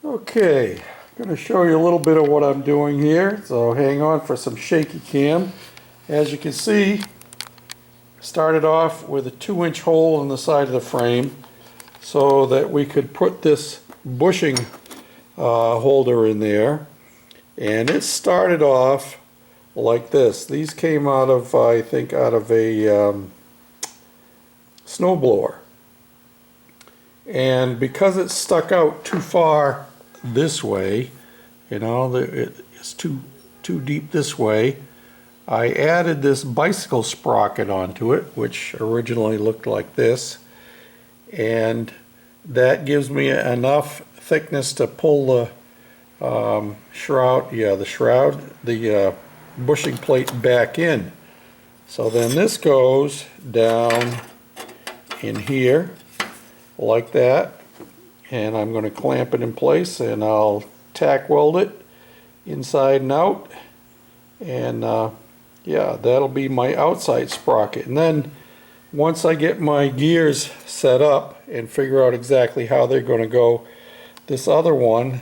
Okay, I'm going to show you a little bit of what I'm doing here, so hang on for some shaky cam. As you can see, started off with a 2-inch hole in the side of the frame so that we could put this bushing holder in there, and it started off like this. These came out of, I think, out of a snowblower, and because it stuck out too far this way, you know, it's too deep this way, I added this bicycle sprocket onto it, which originally looked like this, and that gives me enough thickness to pull the the bushing plate back in. So then this goes down in here like that, and I'm going to clamp it in place, and I'll tack weld it inside and out, and yeah, that'll be my outside sprocket. And then once I get my gears set up and figure out exactly how they're going to go, this other one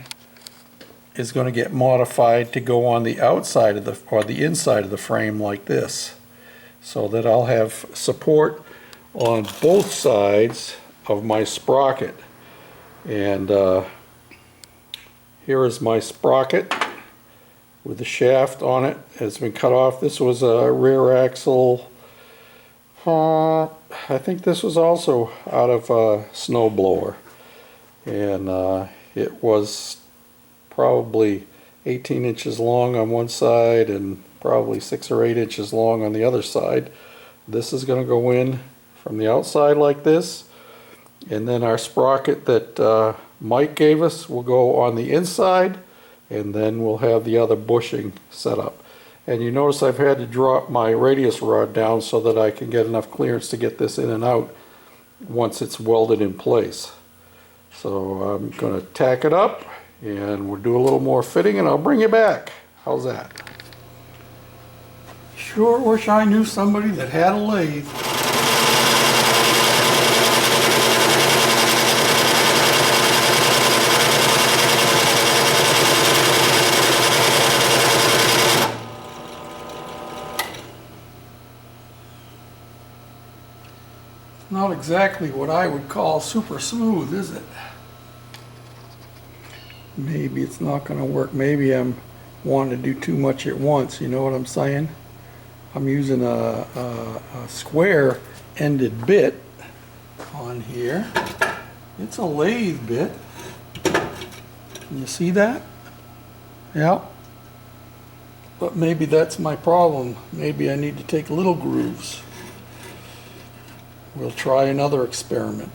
is going to get modified to go on the outside of the inside of the frame like this, so that I'll have support on both sides of my sprocket. And here is my sprocket with the shaft on it. It's been cut off. This was a rear axle. I think this was also out of a snowblower, and it was probably 18 inches long on one side and probably 6 or 8 inches long on the other side. This is going to go in from the outside like this, and then our sprocket that Mike gave us will go on the inside, and then we'll have the other bushing set up. And you notice I've had to drop my radius rod down so that I can get enough clearance to get this in and out once it's welded in place. So I'm going to tack it up, and we'll do a little more fitting, and I'll bring you back. How's that? Sure wish I knew somebody that had a lathe. Not exactly what I would call super smooth, is it? Maybe it's not going to work. Maybe I'm wanting to do too much at once, you know what I'm saying? I'm using a square ended bit on here. It's a lathe bit. Can you see that? Yeah. But maybe that's my problem. Maybe I need to take little grooves. We'll try another experiment.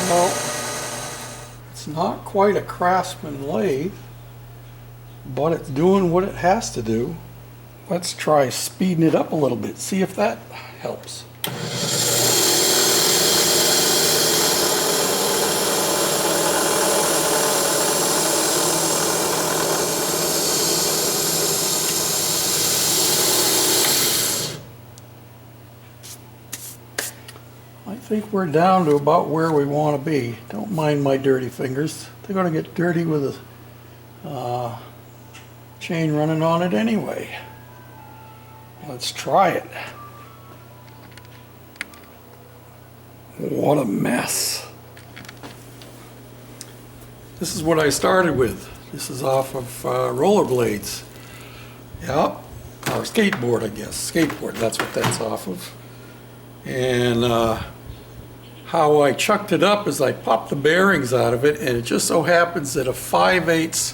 Well, it's not quite a Craftsman lathe, but it's doing what it has to do. Let's try speeding it up a little bit, see if that helps. I think we're down to about where we want to be. Don't mind my dirty fingers. They're going to get dirty with a chain running on it anyway. Let's try it. What a mess. This is what I started with. This is off of rollerblades. Yep. Or skateboard, I guess. Skateboard, that's what that's off of. And how I chucked it up is I popped the bearings out of it, and it just so happens that a 5/8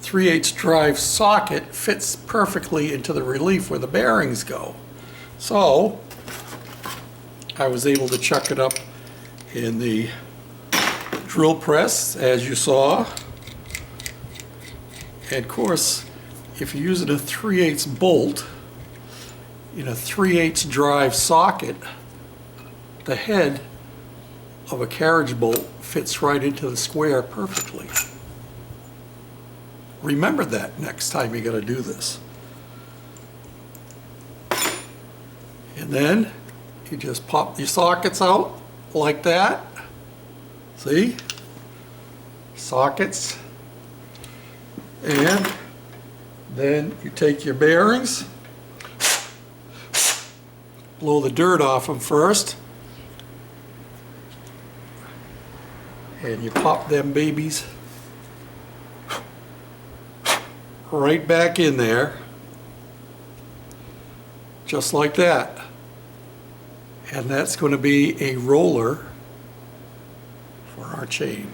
3/8 drive socket fits perfectly into the relief where the bearings go. So I was able to chuck it up in the drill press, as you saw. And of course, if you're using a 3/8 bolt in a 3/8 drive socket, the head of a carriage bolt fits right into the square perfectly. Remember that next time you're going to do this. And then you just pop your sockets out like that. See? Sockets. And then you take your bearings, blow the dirt off them first, and you pop them babies right back in there, just like that. And that's going to be a roller for our chain.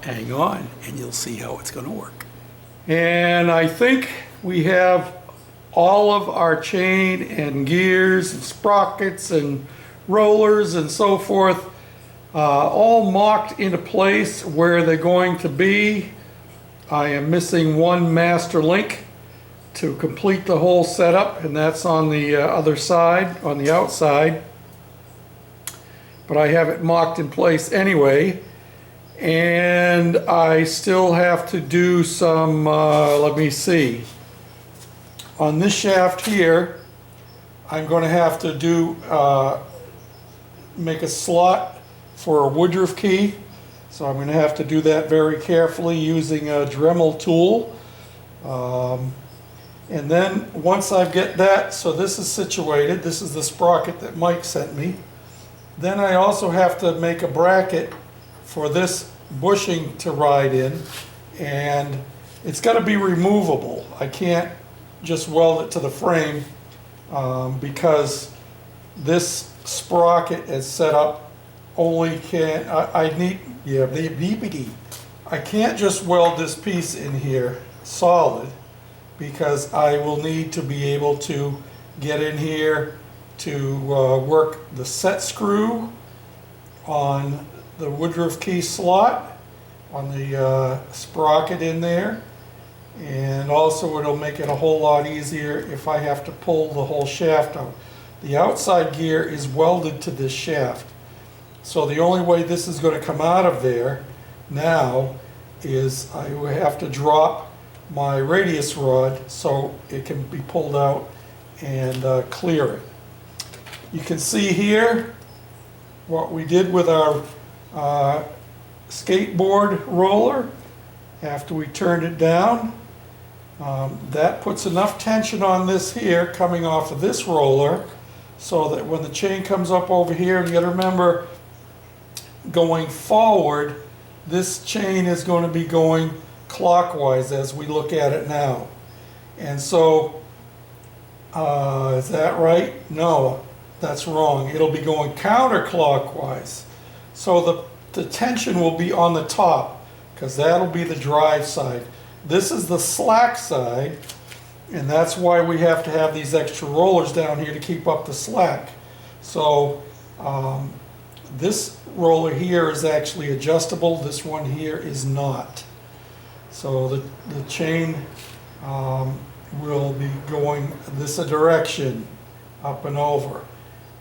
Hang on and you'll see how it's going to work. And I think we have all of our chain and gears and sprockets and rollers and so forth all mocked into place where they're going to be. I am missing one master link to complete the whole setup, and that's on the other side, on the outside. But I have it mocked in place anyway. And I still have to do some, let me see. On this shaft here, I'm going to have to do, make a slot for a Woodruff key. So I'm going to have to do that very carefully using a Dremel tool. And then once I get that, so this is situated, this is the sprocket that Mike sent me. Then I also have to make a bracket for this bushing to ride in, and it's got to be removable. I can't just weld it to the frame because this sprocket is set up only can, I can't just weld this piece in here solid, because I will need to be able to get in here to work the set screw on the Woodruff key slot, on the sprocket in there, and also it'll make it a whole lot easier if I have to pull the whole shaft out. The outside gear is welded to this shaft, so the only way this is going to come out of there now is I will have to drop my radius rod so it can be pulled out and clear it. You can see here what we did with our skateboard roller after we turned it down. That puts enough tension on this here coming off of this roller so that when the chain comes up over here, and you got to remember, going forward, this chain is going to be going clockwise as we look at it now. And so, is that right? No, that's wrong. It'll be going counterclockwise. So the tension will be on the top, because that'll be the drive side. This is the slack side, and that's why we have to have these extra rollers down here to keep up the slack. So this roller here is actually adjustable. This one here is not. So the chain will be going this direction, up and over.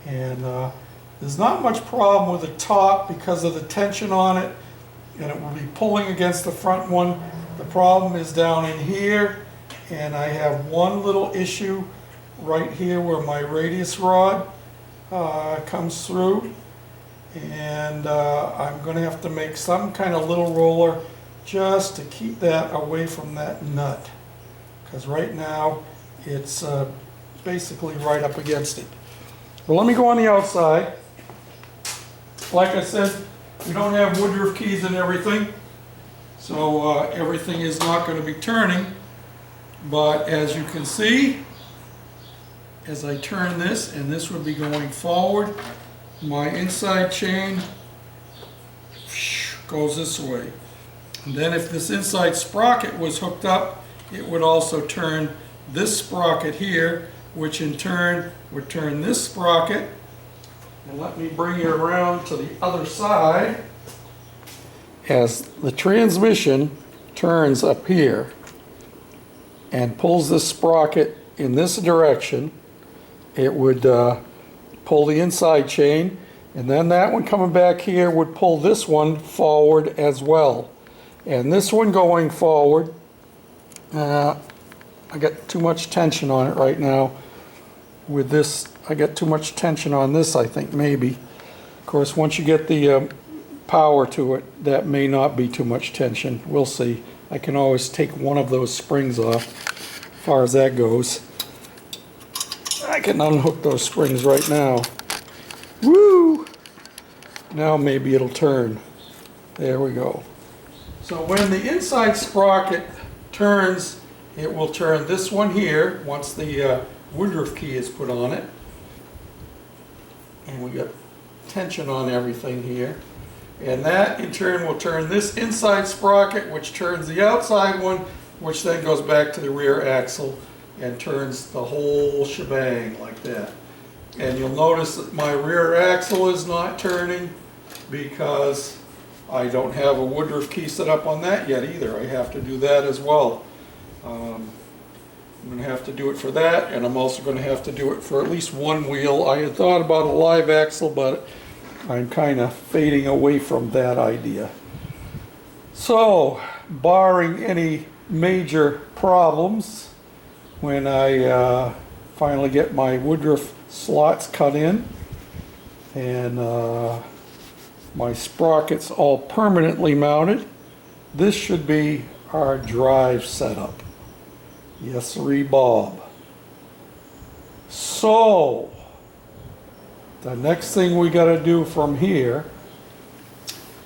And there's not much problem with the top because of the tension on it, and it will be pulling against the front one. The problem is down in here, and I have one little issue right here where my radius rod comes through, and I'm going to have to make some kind of little roller just to keep that away from that nut, because right now it's basically right up against it. Well, let me go on the outside. Like I said, we don't have Woodruff keys and everything, so everything is not going to be turning. But as you can see, as I turn this, and this would be going forward, my inside chain goes this way. And then if this inside sprocket was hooked up, it would also turn this sprocket here, which in turn would turn this sprocket. And let me bring you around to the other side. as the transmission turns up here and pulls this sprocket in this direction, it would pull the inside chain, and then that one coming back here would pull this one forward as well. And this one going forward, I got too much tension on it right now. With this, I got too much tension on this, I think, maybe. Of course, once you get the power to it, that may not be too much tension. We'll see. I can always take one of those springs off, as far as that goes. I can unhook those springs right now. Woo! Now maybe it'll turn. There we go. So when the inside sprocket turns, it will turn this one here once the Woodruff key is put on it. And we got tension on everything here. And that in turn will turn this inside sprocket, which turns the outside one, which then goes back to the rear axle and turns the whole shebang like that. And you'll notice that my rear axle is not turning because I don't have a Woodruff key set up on that yet either. I have to do that as well. I'm going to have to do it for that, and I'm also going to have to do it for at least one wheel. I had thought about a live axle, but I'm kind of fading away from that idea. So, barring any major problems, when I finally get my Woodruff slots cut in and my sprockets all permanently mounted, this should be our drive setup. Yes, sirree, Bob. So, the next thing we got to do from here,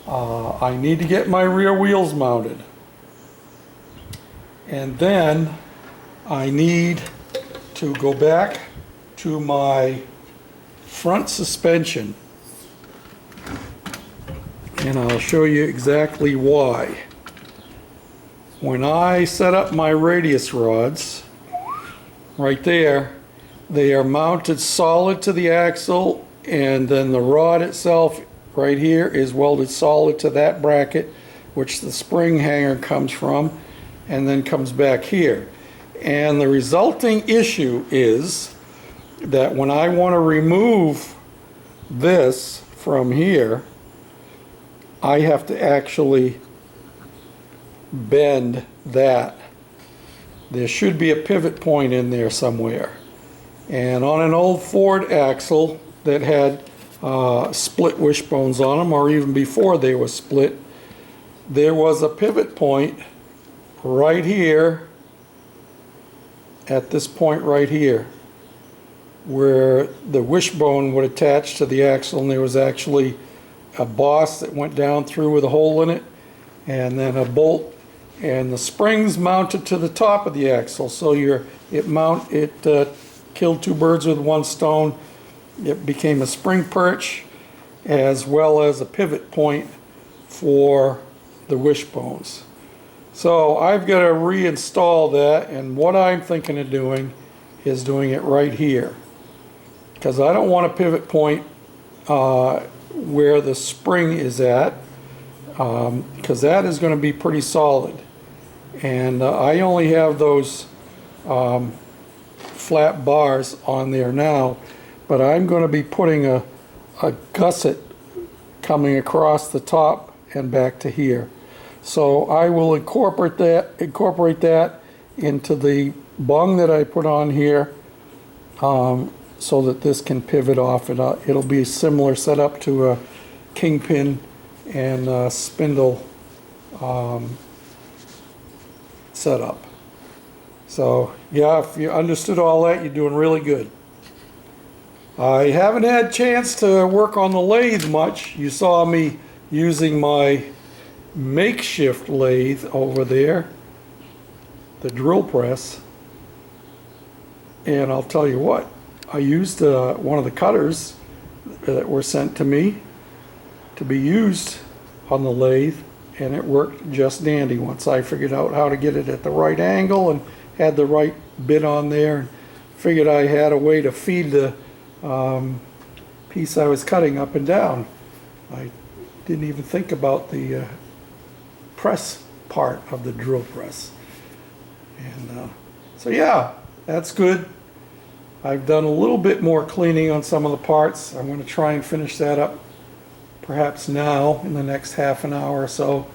I need to get my rear wheels mounted. And then I need to go back to my front suspension. And I'll show you exactly why. When I set up my radius rods, right there, they are mounted solid to the axle, and then the rod itself right here is welded solid to that bracket, which the spring hanger comes from, and then comes back here. And the resulting issue is that when I want to remove this from here, I have to actually bend that. There should be a pivot point in there somewhere. And on an old Ford axle that had split wishbones on them, or even before they were split, there was a pivot point right here, at this point right here, where the wishbone would attach to the axle, and there was actually a boss that went down through with a hole in it, and then a bolt, and the springs mounted to the top of the axle. So it killed two birds with one stone. It became a spring perch as well as a pivot point for the wishbones. So I've got to reinstall that, and what I'm thinking of doing is doing it right here, because I don't want a pivot point where the spring is at, because that is going to be pretty solid. And I only have those flat bars on there now, but I'm going to be putting a gusset coming across the top and back to here. So I will incorporate that into the bung that I put on here, so that this can pivot off. It'll be a similar setup to a kingpin and spindle setup. So yeah, if you understood all that, you're doing really good. I haven't had a chance to work on the lathe much. You saw me using my makeshift lathe over there, the drill press, and I'll tell you what, I used one of the cutters that were sent to me to be used on the lathe, and it worked just dandy once I figured out how to get it at the right angle and had the right bit on there, and figured I had a way to feed the piece I was cutting up and down. I didn't even think about the press part of the drill press. And so yeah, that's good. I've done a little bit more cleaning on some of the parts. I'm going to try and finish that up perhaps now in the next half an hour or so.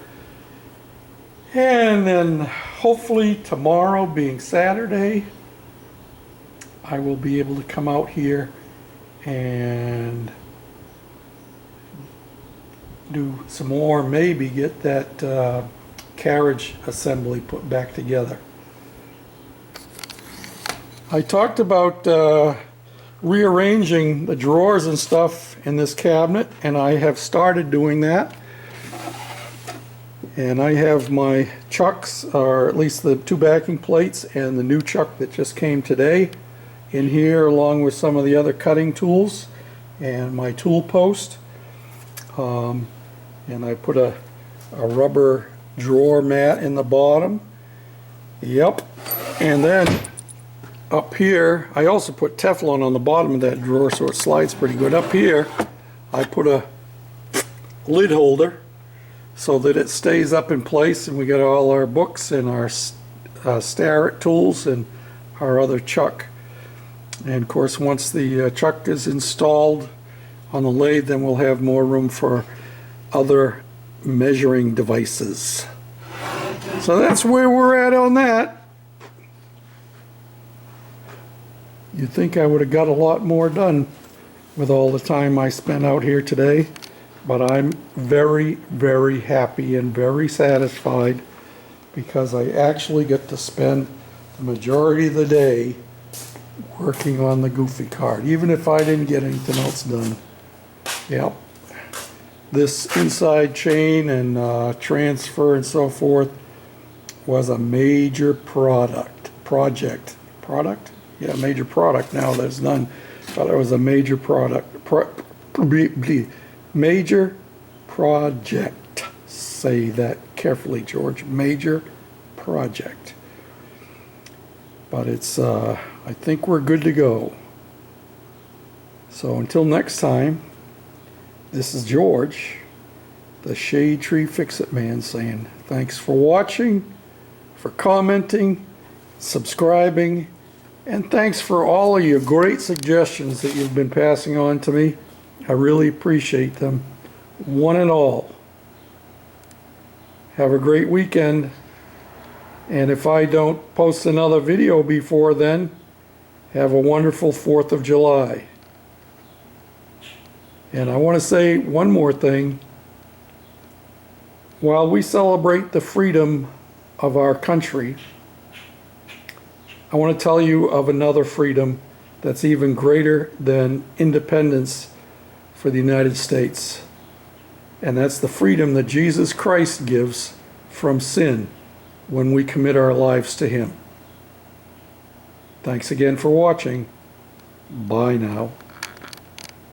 And then hopefully tomorrow, being Saturday, I will be able to come out here and do some more, maybe get that carriage assembly put back together. I talked about rearranging the drawers and stuff in this cabinet, and I have started doing that. And I have my chucks, or at least the 2 backing plates, and the new chuck that just came today in here, along with some of the other cutting tools and my tool post. And I put a rubber drawer mat in the bottom. Yep. And then up here, I also put Teflon on the bottom of that drawer so it slides pretty good. Up here, I put a lid holder so that it stays up in place, and we got all our books and our Starrett tools and our other chuck. And of course, once the chuck is installed on the lathe, then we'll have more room for other measuring devices. So that's where we're at on that. You'd think I would have got a lot more done with all the time I spent out here today, but I'm very, very happy and very satisfied because I actually get to spend the majority of the day working on the Goofy card, even if I didn't get anything else done. Yep. This inside chain and transfer and so forth was a major project. Yeah, major product now that's done. But it was a major major project. Say that carefully, George. Major project. But it's, I think we're good to go. So until next time, this is George, the Shade Tree Fix-It Man, saying thanks for watching, for commenting, subscribing, and thanks for all of your great suggestions that you've been passing on to me. I really appreciate them, one and all. Have a great weekend. And if I don't post another video before then, have a wonderful 4th of July. And I want to say one more thing. While we celebrate the freedom of our country, I want to tell you of another freedom that's even greater than independence for the United States. And that's the freedom that Jesus Christ gives from sin when we commit our lives to Him. Thanks again for watching. Bye now.